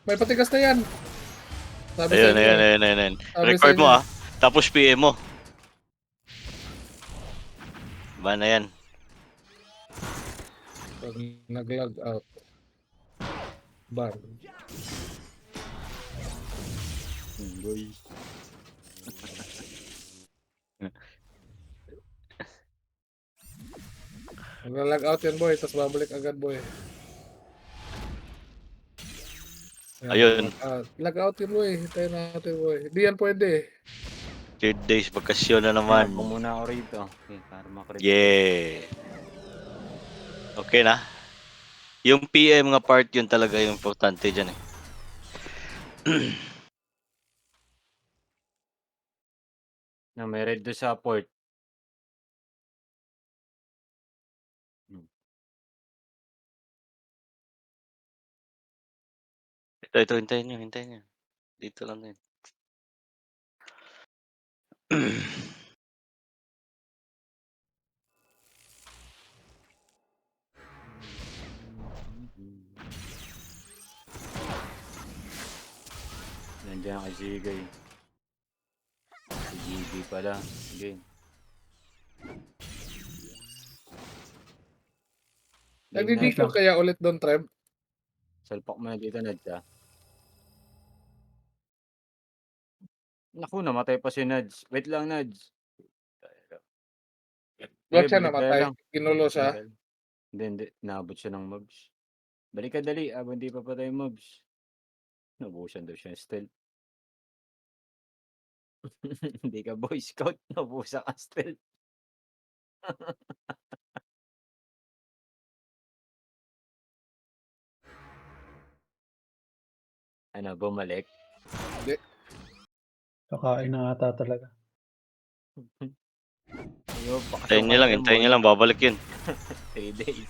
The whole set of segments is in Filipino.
May patigas na yan. Sabi sa Ayun, inyo ayun, eh. ayun, ayun. Sabi sa Record inyo mo eh. tapos PM mo. Ba na yan? Pag nag-log out. Ban. Boy. Mag-log out yan boy, tapos babalik agad boy. Ayun. Log out yun boy, hintayin natin boy. Hindi yan pwede. 3 days bakasyon na naman. Habang muna ako rito. Okay, para makrip. Yeah. Okay na. Yung PM nga part yun talaga yung importante dyan eh. Na may red do sa port. Ito, hintayin nyo, hintayin nyo. Dito lang din. Nandiyan kay Zigay. Si GB pala. Sige. Nagdi-decode kaya ulit doon, Trev? Salpak mo na dito, Nads. Naku, namatay pa si Nads. Wait lang, Nads. Ba't siya balik tayo namatay? lang. Kinulo siya? Hindi. Naabot siya ng mobs. Balik ka dali. Hindi pa patay yung mobs. Nabuhusan daw siya still. Hindi ka Boy Scout. Nabuhusan ka still. Ano, bumalik? Hindi. Kakain na ata talaga. Hintayin nyo lang, babalik yun. 3 days.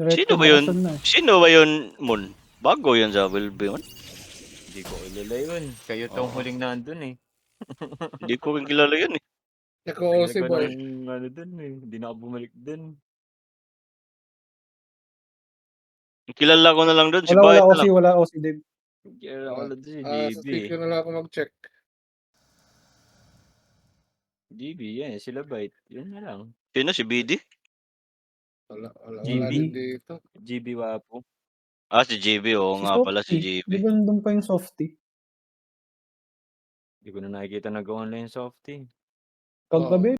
Sino ba yun? Sino ba yun, Moon? Bago yun sa WB, man. Hindi ko kilala yun. Kayo tong huling nandun eh. Hindi ko rin kilala yun eh. Ako si boy. Ano dun eh. Hindi na ako bumalik dun. Kilala ko na lang doon, si Wala Bahit na lang. wala OC din. Kaya ako lang si Sa GB. CQ na lang ako mag-check. GB, yan. Sila Byte. Yun na lang. Sino, si BD? Wala GB? din dito. GB Wapo. Si GB, oo nga pala, si GB. Di ba nandun pa yung Softy? Hindi ko na nakikita nag-online Softy. Kagabi,